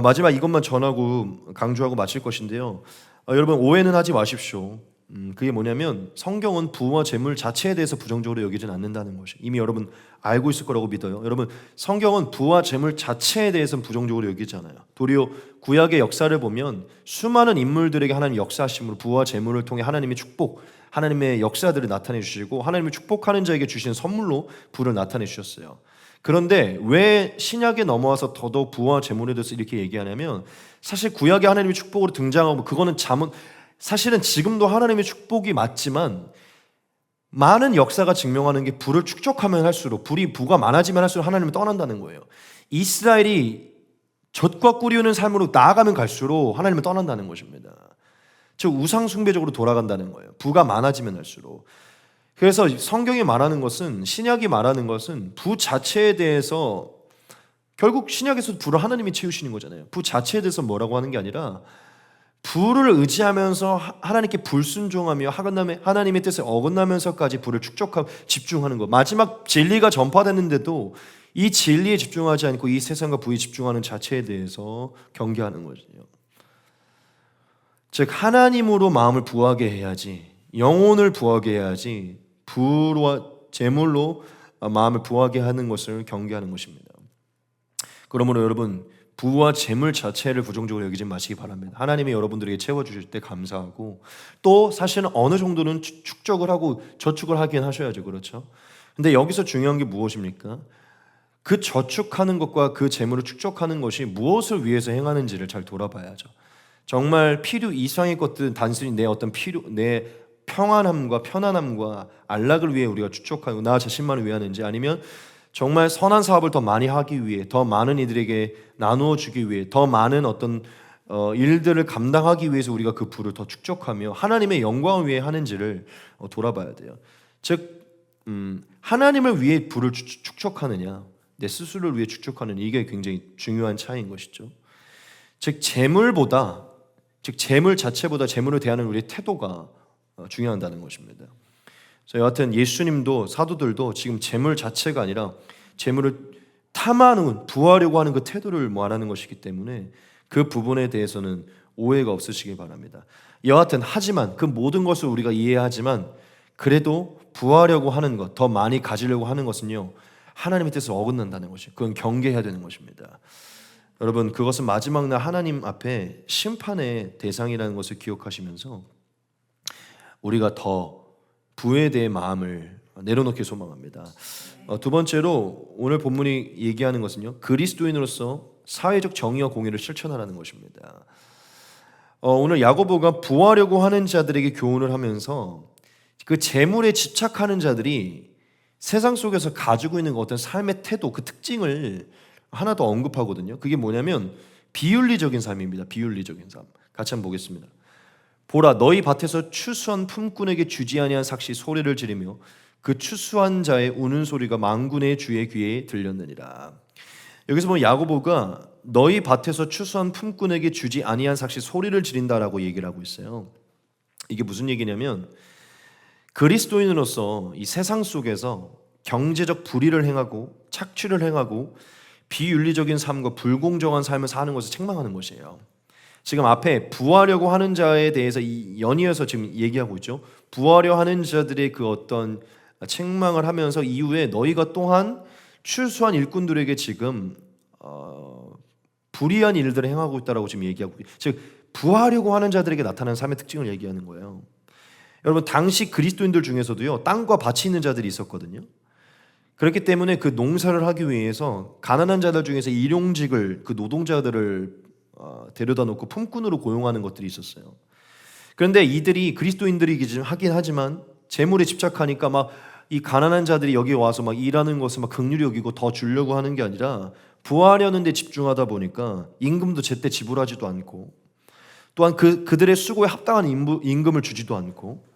마지막 이것만 전하고 강조하고 마칠 것인데요. 여러분, 오해는 하지 마십시오. 그게 뭐냐면 성경은 부와 재물 자체에 대해서 부정적으로 여기지는 않는다는 것이 이미 여러분 알고 있을 거라고 믿어요. 여러분, 성경은 부와 재물 자체에 대해서는 부정적으로 여기지 않아요. 도리어 구약의 역사를 보면 수많은 인물들에게 하나님 역사하심으로 부와 재물을 통해 하나님의 축복, 하나님의 역사들을 나타내 주시고 하나님을 축복하는 자에게 주신 선물로 부를 나타내 주셨어요. 그런데 왜 신약에 넘어와서 더더욱 부와 재물에 대해서 이렇게 얘기하냐면 사실 구약의 하나님의 축복으로 등장하고 그거는 사실은 지금도 하나님의 축복이 맞지만 많은 역사가 증명하는 게 부를 축적하면 할수록 부가 많아지면 할수록 하나님을 떠난다는 거예요. 이스라엘이 젖과 꿀이 흐르는 삶으로 나아가면 갈수록 하나님을 떠난다는 것입니다. 즉 우상 숭배적으로 돌아간다는 거예요. 부가 많아지면 할수록. 그래서 성경이 말하는 것은, 신약이 말하는 것은 부 자체에 대해서 결국 신약에서 부를 하나님이 채우시는 거잖아요. 부 자체에 대해서 뭐라고 하는 게 아니라 부를 의지하면서 하나님께 불순종하며 하나님의 뜻에 어긋나면서까지 부를 축적하고 집중하는 것. 마지막 진리가 전파됐는데도 이 진리에 집중하지 않고 이 세상과 부에 집중하는 자체에 대해서 경계하는 거죠. 즉 하나님으로 마음을 부하게 해야지, 영혼을 부하게 해야지 부와 재물로 마음을 부하게 하는 것을 경계하는 것입니다. 그러므로 여러분, 부와 재물 자체를 부정적으로 여기지 마시기 바랍니다. 하나님이 여러분들에게 채워주실 때 감사하고, 또 사실은 어느 정도는 축적을 하고 저축을 하긴 하셔야죠. 그렇죠? 근데 여기서 중요한 게 무엇입니까? 그 저축하는 것과 그 재물을 축적하는 것이 무엇을 위해서 행하는지를 잘 돌아봐야죠. 정말 필요 이상의 것들은 단순히 내 어떤 내 평안함과 편안함과 안락을 위해 우리가 축적하고 나 자신만을 위해 하는지, 아니면 정말 선한 사업을 더 많이 하기 위해, 더 많은 이들에게 나누어 주기 위해, 더 많은 어떤 일들을 감당하기 위해서 우리가 그 부를 더 축적하며 하나님의 영광을 위해 하는지를 돌아봐야 돼요. 즉 하나님을 위해 부를 축적하느냐, 내 스스로를 위해 축적하느냐, 이게 굉장히 중요한 차이인 것이죠. 즉 재물 자체보다 재물을 대하는 우리의 태도가 중요하다는 것입니다. 여하튼 예수님도 사도들도 지금 재물 자체가 아니라 재물을 탐하는, 부하려고 하는 그 태도를 말하는 것이기 때문에 그 부분에 대해서는 오해가 없으시기 바랍니다. 여하튼 하지만 그 모든 것을 우리가 이해하지만 그래도 부하려고 하는 것, 더 많이 가지려고 하는 것은요, 하나님의 뜻을 어긋난다는 것이에요. 그건 경계해야 되는 것입니다. 여러분, 그것은 마지막 날 하나님 앞에 심판의 대상이라는 것을 기억하시면서 우리가 더 부에 대해 마음을 내려놓기 소망합니다. 두 번째로 오늘 본문이 얘기하는 것은요, 그리스도인으로서 사회적 정의와 공의를 실천하라는 것입니다. 오늘 야고보가 부하려고 하는 자들에게 교훈을 하면서 그 재물에 집착하는 자들이 세상 속에서 가지고 있는 어떤 삶의 태도, 그 특징을 하나 더 언급하거든요. 그게 뭐냐면 비윤리적인 삶입니다. 비윤리적인 삶. 같이 한번 보겠습니다. 보라, 너희 밭에서 추수한 품꾼에게 주지 아니한 삭시 소리를 지르며 그 추수한 자의 우는 소리가 만군의 주의 귀에 들렸느니라. 여기서 보면 야고보가 너희 밭에서 추수한 품꾼에게 주지 아니한 삭시 소리를 지른다라고 얘기를 하고 있어요. 이게 무슨 얘기냐면 그리스도인으로서 이 세상 속에서 경제적 불의를 행하고 착취를 행하고 비윤리적인 삶과 불공정한 삶을 사는 것을 책망하는 것이에요. 지금 앞에 부하려고 하는 자에 대해서 연이어서 지금 얘기하고 있죠. 부하려 하는 자들의 그 어떤 책망을 하면서 이후에 너희가 또한 추수한 일꾼들에게 지금 불의한 일들을 행하고 있다라고 지금 얘기하고, 즉 부하려고 하는 자들에게 나타나는 삶의 특징을 얘기하는 거예요. 여러분, 당시 그리스도인들 중에서도요, 땅과 밭이 있는 자들이 있었거든요. 그렇기 때문에 그 농사를 하기 위해서 가난한 자들 중에서 일용직을, 그 노동자들을 데려다 놓고 품꾼으로 고용하는 것들이 있었어요. 그런데 이들이 그리스도인들이 하긴 하지만 재물에 집착하니까 막 이 가난한 자들이 여기 와서 막 일하는 것을 막 긍휼히 여기고 더 주려고 하는 게 아니라 부하려는 데 집중하다 보니까 임금도 제때 지불하지도 않고, 또한 그들의 수고에 합당한 임금을 주지도 않고,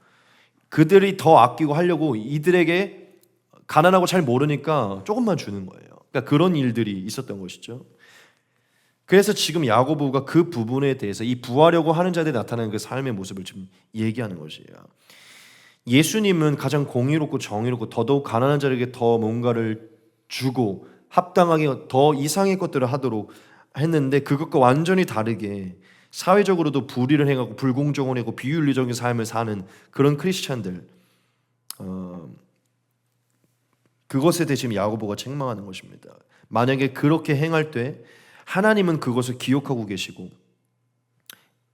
그들이 더 아끼고 하려고 이들에게 가난하고 잘 모르니까 조금만 주는 거예요. 그러니까 그런 일들이 있었던 것이죠. 그래서 지금 야고보가 그 부분에 대해서 이 부하려고 하는 자들이 나타나는 그 삶의 모습을 지금 얘기하는 것이에요. 예수님은 가장 공의롭고 정의롭고 더더욱 가난한 자에게 더 뭔가를 주고 합당하게 더 이상의 것들을 하도록 했는데, 그것과 완전히 다르게 사회적으로도 불의를 행하고 불공정을 하고 비윤리적인 삶을 사는 그런 크리스찬들, 그것에 대해 지금 야고보가 책망하는 것입니다. 만약에 그렇게 행할 때 하나님은 그것을 기억하고 계시고,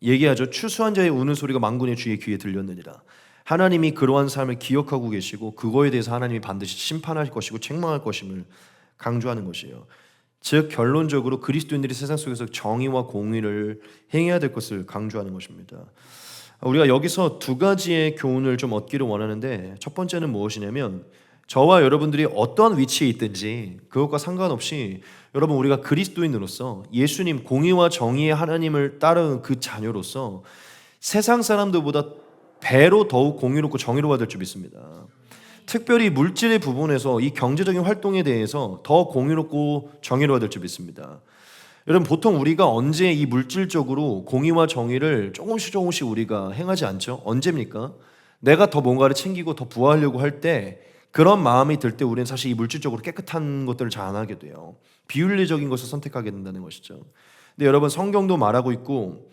얘기하죠. 추수한 자의 우는 소리가 만군의 주의 귀에 들렸느니라. 하나님이 그러한 삶을 기억하고 계시고 그거에 대해서 하나님이 반드시 심판할 것이고 책망할 것임을 강조하는 것이에요. 즉 결론적으로 그리스도인들이 세상 속에서 정의와 공의를 행해야 될 것을 강조하는 것입니다. 우리가 여기서 두 가지의 교훈을 좀 얻기를 원하는데, 첫 번째는 무엇이냐면 저와 여러분들이 어떠한 위치에 있든지 그것과 상관없이 여러분, 우리가 그리스도인으로서 예수님 공의와 정의의 하나님을 따르는 그 자녀로서 세상 사람들보다 배로 더욱 공의롭고 정의로워야 될 줄 믿습니다. 특별히 물질의 부분에서 이 경제적인 활동에 대해서 더 공의롭고 정의로워야 될 줄 믿습니다. 여러분, 보통 우리가 언제 이 물질적으로 공의와 정의를 조금씩 우리가 행하지 않죠? 언제입니까? 내가 더 뭔가를 챙기고 더 부하려고 할 때, 그런 마음이 들 때 우리는 사실 이 물질적으로 깨끗한 것들을 잘 안 하게 돼요. 비윤리적인 것을 선택하게 된다는 것이죠. 근데 여러분, 성경도 말하고 있고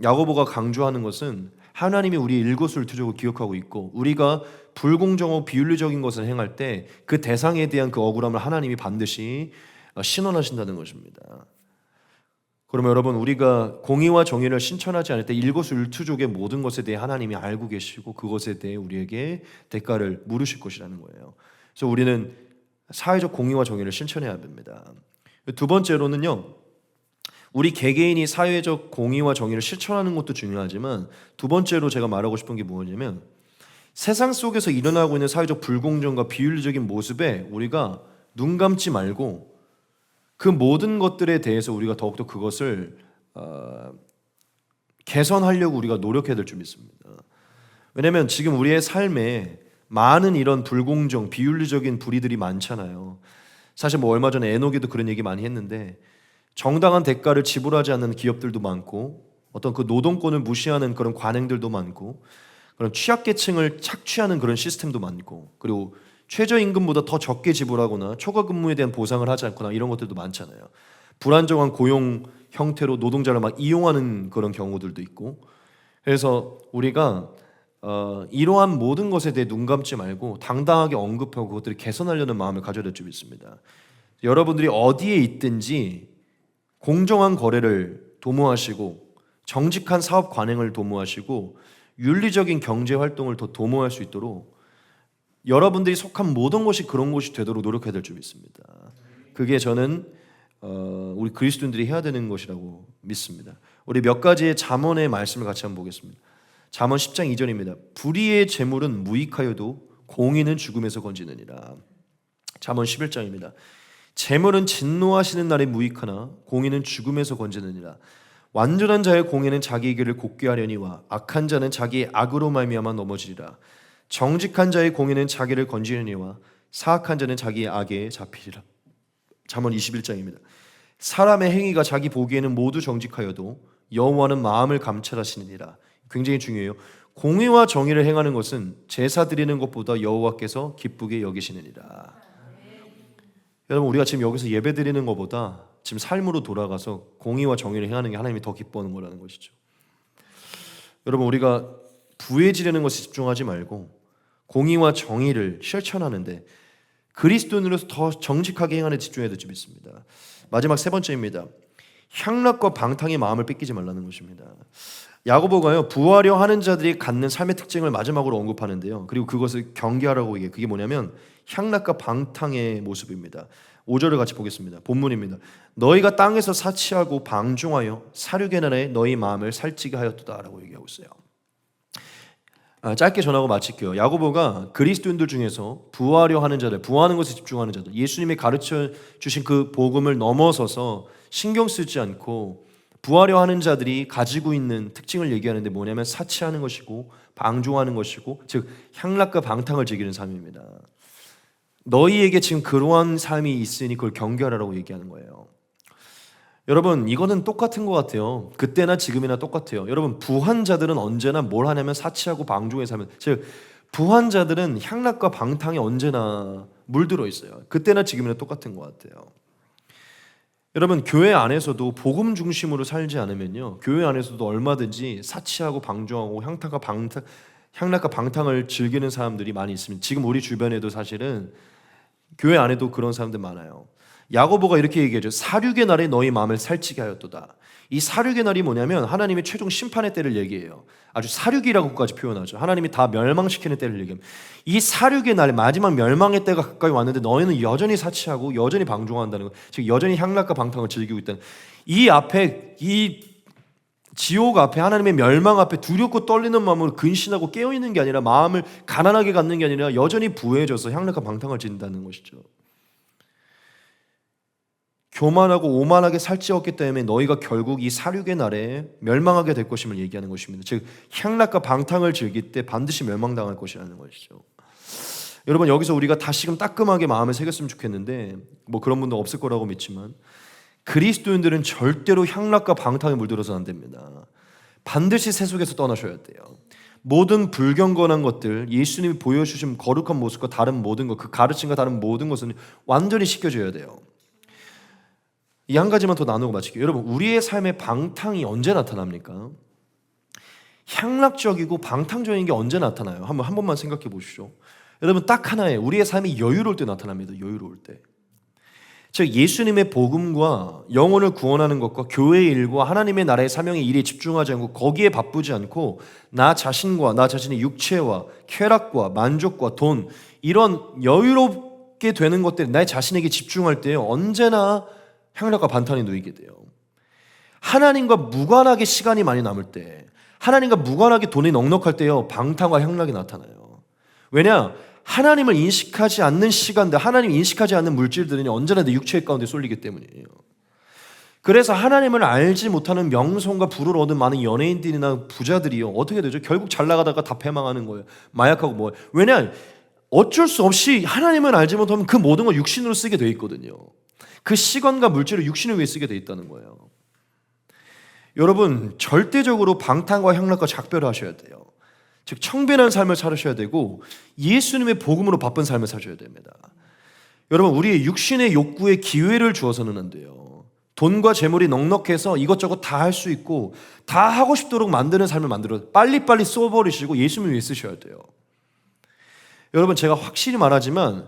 야고보가 강조하는 것은 하나님이 우리의 일거수일투족을 기억하고 있고 우리가 불공정하고 비윤리적인 것을 행할 때 그 대상에 대한 그 억울함을 하나님이 반드시 신원하신다는 것입니다. 그러면 여러분 우리가 공의와 정의를 실천하지 않을 때 일거수일투족의 모든 것에 대해 하나님이 알고 계시고 그것에 대해 우리에게 대가를 물으실 것이라는 거예요. 그래서 우리는 사회적 공의와 정의를 실천해야 됩니다. 두 번째로는요, 우리 개개인이 사회적 공의와 정의를 실천하는 것도 중요하지만 두 번째로 제가 말하고 싶은 게 뭐냐면 세상 속에서 일어나고 있는 사회적 불공정과 비윤리적인 모습에 우리가 눈 감지 말고 그 모든 것들에 대해서 우리가 더욱더 그것을 개선하려고 우리가 노력해야 될 줄 믿습니다. 왜냐하면 지금 우리의 삶에 많은 이런 불공정, 비윤리적인 불의들이 많잖아요. 사실 뭐 얼마 전에 에녹이도 그런 얘기 많이 했는데 정당한 대가를 지불하지 않는 기업들도 많고 어떤 그 노동권을 무시하는 그런 관행들도 많고 그런 취약계층을 착취하는 그런 시스템도 많고 그리고 최저임금보다 더 적게 지불하거나 초과 근무에 대한 보상을 하지 않거나 이런 것들도 많잖아요. 불안정한 고용 형태로 노동자를 막 이용하는 그런 경우들도 있고 그래서 우리가 이러한 모든 것에 대해 눈 감지 말고 당당하게 언급하고 그것들을 개선하려는 마음을 가져야 될 줄 믿습니다. 여러분들이 어디에 있든지 공정한 거래를 도모하시고 정직한 사업 관행을 도모하시고 윤리적인 경제 활동을 더 도모할 수 있도록 여러분들이 속한 모든 것이 그런 것이 되도록 노력해야 될 줄 믿습니다. 그게 저는 우리 그리스도인들이 해야 되는 것이라고 믿습니다. 우리 몇 가지의 잠언의 말씀을 같이 한번 보겠습니다. 잠언 10장 2절입니다. 불의의 재물은 무익하여도 공의는 죽음에서 건지느니라. 잠언 11장입니다. 재물은 진노하시는 날에 무익하나 공의는 죽음에서 건지느니라. 완전한 자의 공의는 자기의 길을 곧게 하려니와 악한 자는 자기의 악으로 말미암아 넘어지리라. 정직한 자의 공의는 자기를 건지려니와 사악한 자는 자기의 악에 잡히리라. 잠언 21장입니다. 사람의 행위가 자기 보기에는 모두 정직하여도 여호와는 마음을 감찰하시느니라. 굉장히 중요해요. 공의와 정의를 행하는 것은 제사 드리는 것보다 여호와께서 기쁘게 여기시느니라. 여러분 우리가 지금 여기서 예배 드리는 것보다 지금 삶으로 돌아가서 공의와 정의를 행하는 게 하나님이 더 기뻐하는 거라는 것이죠. 여러분 우리가 부해지려는 것에 집중하지 말고 공의와 정의를 실천하는데 그리스도인으로서 더 정직하게 행하는 데 집중해야 될 줄 믿습니다. 마지막 세 번째입니다. 향락과 방탕의 마음을 뺏기지 말라는 것입니다. 야고보가요 부하려 하는 자들이 갖는 삶의 특징을 마지막으로 언급하는데요. 그리고 그것을 경계하라고 얘기해요. 그게 뭐냐면 향락과 방탕의 모습입니다. 5절을 같이 보겠습니다. 본문입니다. 너희가 땅에서 사치하고 방종하여 사륙의 날에 너희 마음을 살찌게 하였도다 라고 얘기하고 있어요. 짧게 전하고 마칠게요. 야고보가 그리스도인들 중에서 부하려 하는 자들, 부하는 것에 집중하는 자들, 예수님이 가르쳐 주신 그 복음을 넘어서서 신경 쓰지 않고 부하려 하는 자들이 가지고 있는 특징을 얘기하는데 뭐냐면 사치하는 것이고 방종하는 것이고 즉 향락과 방탕을 즐기는 삶입니다. 너희에게 지금 그러한 삶이 있으니 그걸 경계하라고 얘기하는 거예요. 여러분 이거는 똑같은 것 같아요. 그때나 지금이나 똑같아요. 여러분 부한 자들은 언제나 뭘 하냐면 사치하고 방종에 살면 즉 부한 자들은 향락과 방탕에 언제나 물들어 있어요. 그때나 지금이나 똑같은 것 같아요. 여러분 교회 안에서도 복음 중심으로 살지 않으면요 교회 안에서도 얼마든지 사치하고 방종하고 향락과 방탕을 즐기는 사람들이 많이 있습니다. 지금 우리 주변에도 사실은 교회 안에도 그런 사람들 많아요. 야고보가 이렇게 얘기하죠. 사륙의 날에 너희 마음을 살찌게 하였도다. 이 사륙의 날이 뭐냐면 하나님의 최종 심판의 때를 얘기해요. 아주 사륙이라고까지 표현하죠. 하나님이 다 멸망시키는 때를 얘기합니다. 이 사륙의 날, 마지막 멸망의 때가 가까이 왔는데 너희는 여전히 사치하고 여전히 방종한다는 것, 즉 여전히 향락과 방탕을 즐기고 있다는 이 앞에 이 지옥 앞에 하나님의 멸망 앞에 두렵고 떨리는 마음으로 근신하고 깨어있는 게 아니라 마음을 가난하게 갖는 게 아니라 여전히 부해져서 향락과 방탕을 짓는다는 것이죠. 교만하고 오만하게 살찌었기 때문에 너희가 결국 이 사륙의 날에 멸망하게 될 것임을 얘기하는 것입니다. 즉 향락과 방탕을 즐길 때 반드시 멸망당할 것이라는 것이죠. 여러분 여기서 우리가 다시금 따끔하게 마음을 새겼으면 좋겠는데 뭐 그런 분도 없을 거라고 믿지만 그리스도인들은 절대로 향락과 방탕에 물들어서는 안 됩니다. 반드시 세속에서 떠나셔야 돼요. 모든 불경건한 것들, 예수님이 보여주신 거룩한 모습과 다른 모든 것, 그 가르침과 다른 모든 것은 완전히 씻겨져야 돼요. 이 한 가지만 더 나누고 마칠게요. 여러분, 우리의 삶의 방탕이 언제 나타납니까? 향락적이고 방탕적인 게 언제 나타나요? 한 번만 생각해 보십시오. 여러분, 딱 하나예요. 우리의 삶이 여유로울 때 나타납니다. 여유로울 때. 즉 예수님의 복음과 영혼을 구원하는 것과 교회의 일과 하나님의 나라의 사명의 일에 집중하지 않고 거기에 바쁘지 않고 나 자신과 나 자신의 육체와 쾌락과 만족과 돈, 이런 여유롭게 되는 것들, 나 자신에게 집중할 때요, 언제나 향락과 반탄에 놓이게 돼요. 하나님과 무관하게 시간이 많이 남을 때, 하나님과 무관하게 돈이 넉넉할 때요, 방탕과 향락이 나타나요. 왜냐? 하나님을 인식하지 않는 시간들, 하나님을 인식하지 않는 물질들은 언제나 내 육체 가운데 쏠리기 때문이에요. 그래서 하나님을 알지 못하는 명성과 부를 얻은 많은 연예인들이나 부자들이요, 어떻게 되죠? 결국 잘 나가다가 다 패망하는 거예요. 마약하고 뭐예요. 왜냐? 어쩔 수 없이 하나님을 알지 못하면 그 모든 걸 육신으로 쓰게 돼 있거든요. 그 시간과 물질을 육신을 위해 쓰게 돼 있다는 거예요. 여러분, 절대적으로 방탕과 향락과 작별하셔야 돼요. 즉 청변한 삶을 살으셔야 되고 예수님의 복음으로 바쁜 삶을 사셔야 됩니다. 여러분, 우리의 육신의 욕구에 기회를 주어서는 안 돼요. 돈과 재물이 넉넉해서 이것저것 다 할 수 있고 다 하고 싶도록 만드는 삶을 만들어 빨리빨리 쏘버리시고 예수님을 위해 쓰셔야 돼요. 여러분, 제가 확실히 말하지만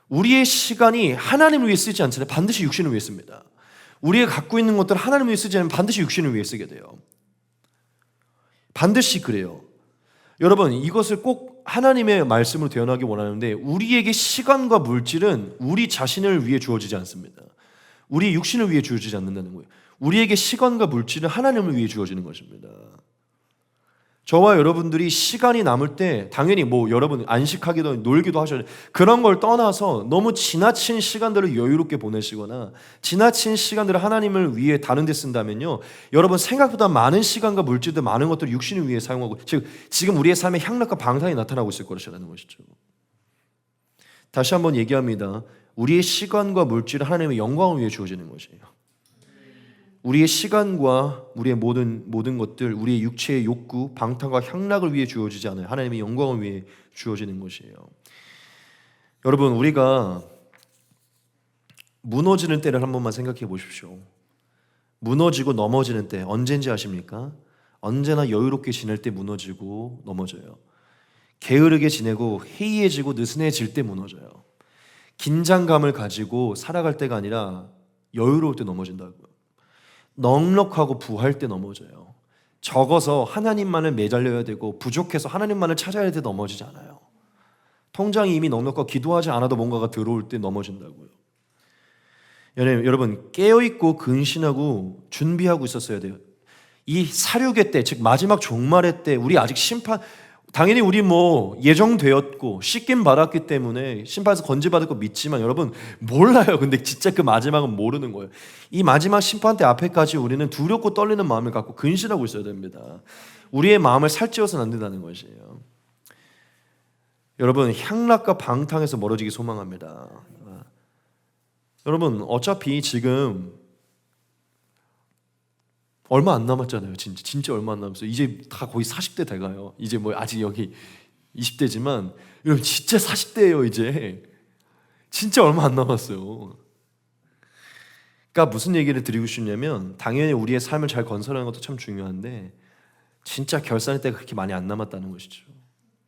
우리의 시간이 하나님을 위해 쓰지 않잖아요. 반드시 육신을 위해 씁니다. 우리가 갖고 있는 것들을 하나님을 위해 쓰지 않으면 반드시 육신을 위해 쓰게 돼요. 반드시 그래요. 여러분, 이것을 꼭 하나님의 말씀으로 대언하기 원하는데 우리에게 시간과 물질은 우리 자신을 위해 주어지지 않습니다. 우리 육신을 위해 주어지지 않는다는 거예요. 우리에게 시간과 물질은 하나님을 위해 주어지는 것입니다. 저와 여러분들이 시간이 남을 때 당연히 여러분 안식하기도 놀기도 하셔야 돼요. 그런 걸 떠나서 너무 지나친 시간들을 여유롭게 보내시거나 지나친 시간들을 하나님을 위해 다른 데 쓴다면요, 여러분 생각보다 많은 시간과 물질들, 많은 것들을 육신을 위해 사용하고 즉 지금 우리의 삶에 향락과 방탕이 나타나고 있을 것이라는 것이죠. 다시 한번 얘기합니다. 우리의 시간과 물질은 하나님의 영광을 위해 주어지는 것이에요. 우리의 시간과 우리의 모든 것들, 우리의 육체의 욕구, 방탕과 향락을 위해 주어지지 않아요. 하나님의 영광을 위해 주어지는 것이에요. 여러분, 우리가 무너지는 때를 한 번만 생각해 보십시오. 무너지고 넘어지는 때 언제인지 아십니까? 언제나 여유롭게 지낼 때 무너지고 넘어져요. 게으르게 지내고 해이해지고 느슨해질 때 무너져요. 긴장감을 가지고 살아갈 때가 아니라 여유로울 때 넘어진다고요. 넉넉하고 부할 때 넘어져요. 적어서 하나님만을 매달려야 되고 부족해서 하나님만을 찾아야 할 때 넘어지지 않아요. 통장이 이미 넉넉하고 기도하지 않아도 뭔가가 들어올 때 넘어진다고요. 여러분, 깨어있고 근신하고 준비하고 있었어야 돼요. 이 사륙의 때, 즉 마지막 종말의 때, 우리 아직 당연히 우리 예정되었고 씻김 받았기 때문에 심판에서 건지받을 거 믿지만 여러분 몰라요. 근데 진짜 그 마지막은 모르는 거예요. 이 마지막 심판 때 앞에까지 우리는 두렵고 떨리는 마음을 갖고 근신하고 있어야 됩니다. 우리의 마음을 살찌워서는 안 된다는 것이에요. 여러분, 향락과 방탕에서 멀어지기 소망합니다. 여러분, 어차피 지금 얼마 안 남았잖아요. 진짜 얼마 안 남았어요. 이제 다 거의 40대 돼가요. 이제 아직 여기 20대지만 여러분 진짜 40대예요. 이제 진짜 얼마 안 남았어요. 그러니까 무슨 얘기를 드리고 싶냐면 당연히 우리의 삶을 잘 건설하는 것도 참 중요한데 진짜 결산의 때가 그렇게 많이 안 남았다는 것이죠.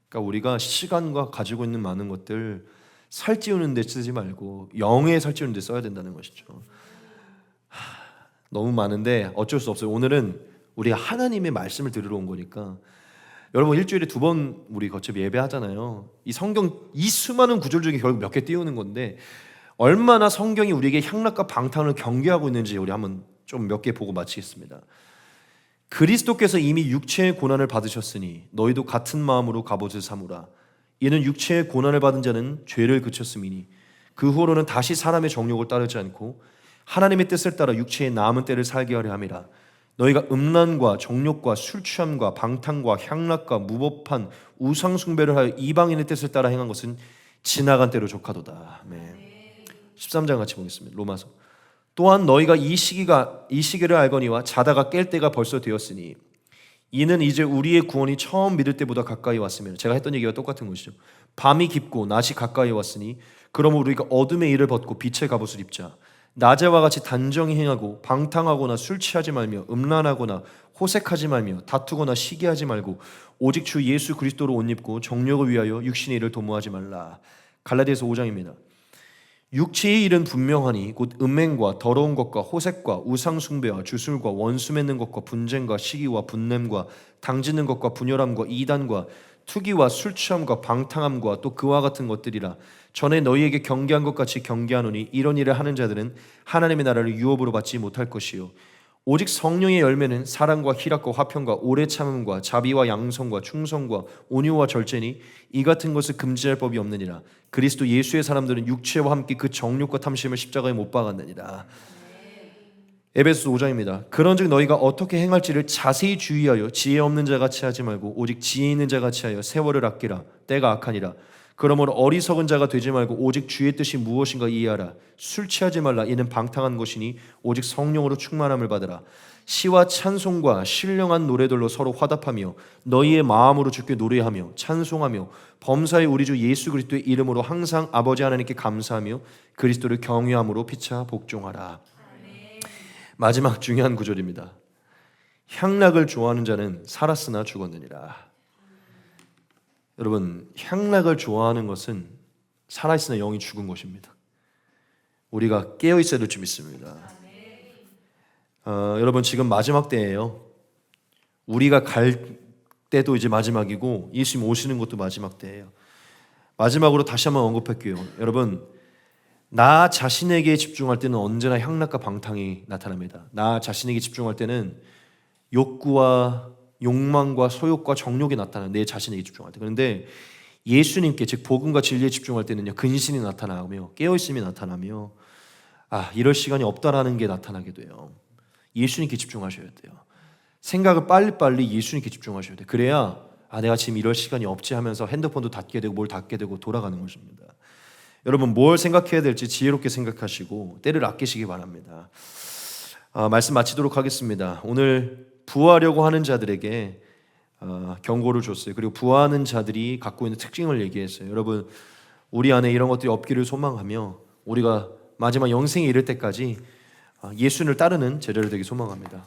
그러니까 우리가 시간과 가지고 있는 많은 것들 살찌우는 데 쓰지 말고 영에 살찌우는 데 써야 된다는 것이죠. 너무 많은데 어쩔 수 없어요. 오늘은 우리가 하나님의 말씀을 들으러 온 거니까 여러분 일주일에 2번 우리 거듭 예배하잖아요. 이 성경 이 수많은 구절 중에 결국 몇 개 띄우는 건데 얼마나 성경이 우리에게 향락과 방탕을 경계하고 있는지 우리 한번 좀 몇 개 보고 마치겠습니다. 그리스도께서 이미 육체의 고난을 받으셨으니 너희도 같은 마음으로 갑옷을 삼으라. 이는 육체의 고난을 받은 자는 죄를 그쳤음이니 그 후로는 다시 사람의 정욕을 따르지 않고 하나님의 뜻을 따라 육체의 남은 때를 살게 하려 함이라. 너희가 음란과 정욕과 술 취함과 방탕과 향락과 무법한 우상 숭배를 하여 이방인의 뜻을 따라 행한 것은 지나간 때로 족하도다. 아멘. 13장 같이 보겠습니다. 로마서. 또한 너희가 이 시기를 알거니와 자다가 깰 때가 벌써 되었으니 이는 이제 우리의 구원이 처음 믿을 때보다 가까이 왔으면, 제가 했던 얘기가 똑같은 것이죠. 밤이 깊고 낮이 가까이 왔으니 그러므로 우리가 어둠의 일을 벗고 빛의 갑옷을 입자. 낮에와 같이 단정히 행하고 방탕하거나 술 취하지 말며 음란하거나 호색하지 말며 다투거나 시기하지 말고 오직 주 예수 그리스도로 옷 입고 정욕을 위하여 육신의 일을 도모하지 말라. 갈라디아서 5장입니다. 육체의 일은 분명하니 곧 음행과 더러운 것과 호색과 우상 숭배와 주술과 원수 맺는 것과 분쟁과 시기와 분냄과 당짓는 것과 분열함과 이단과 투기와 술 취함과 방탕함과 또 그와 같은 것들이라. 전에 너희에게 경계한 것 같이 경계하노니 이런 일을 하는 자들은 하나님의 나라를 유업으로 받지 못할 것이요 오직 성령의 열매는 사랑과 희락과 화평과 오래 참음과 자비와 양성과 충성과 온유와 절제니 이 같은 것을 금지할 법이 없느니라. 그리스도 예수의 사람들은 육체와 함께 그 정욕과 탐심을 십자가에 못 박았느니라. 에베소서 5장입니다. 그런즉 너희가 어떻게 행할지를 자세히 주의하여 지혜 없는 자같이 하지 말고 오직 지혜 있는 자같이 하여 세월을 아끼라. 때가 악하니라. 그러므로 어리석은 자가 되지 말고 오직 주의 뜻이 무엇인가 이해하라. 술 취하지 말라. 이는 방탕한 것이니 오직 성령으로 충만함을 받으라. 시와 찬송과 신령한 노래들로 서로 화답하며 너희의 마음으로 주께 노래하며 찬송하며 범사의 우리 주 예수 그리스도의 이름으로 항상 아버지 하나님께 감사하며 그리스도를 경외함으로 피차 복종하라. 마지막 중요한 구절입니다. 향락을 좋아하는 자는 살았으나 죽었느니라. 여러분, 향락을 좋아하는 것은 살아있으나 영이 죽은 것입니다. 우리가 깨어 있어야 될 줄 믿습니다. 여러분, 지금 마지막 때예요. 우리가 갈 때도 이제 마지막이고 예수님 오시는 것도 마지막 때예요. 마지막으로 다시 한번 언급할게요. 여러분, 나 자신에게 집중할 때는 언제나 향락과 방탕이 나타납니다. 나 자신에게 집중할 때는 욕구와 욕망과 소욕과 정욕이 나타나는 내 자신에게 집중할 때. 그런데 예수님께 즉 복음과 진리에 집중할 때는요 근신이 나타나며 깨어있음이 나타나며 이럴 시간이 없다라는 게 나타나게 돼요. 예수님께 집중하셔야 돼요. 생각을 빨리빨리 예수님께 집중하셔야 돼요. 그래야 내가 지금 이럴 시간이 없지 하면서 핸드폰도 닫게 되고 뭘 닫게 되고 돌아가는 것입니다. 여러분, 뭘 생각해야 될지 지혜롭게 생각하시고 때를 아끼시기 바랍니다. 말씀 마치도록 하겠습니다. 오늘 부하려고 하는 자들에게 경고를 줬어요. 그리고 부하는 자들이 갖고 있는 특징을 얘기했어요. 여러분, 우리 안에 이런 것들이 없기를 소망하며 우리가 마지막 영생에 이를 때까지 예수님을 따르는 제자들 되기 소망합니다.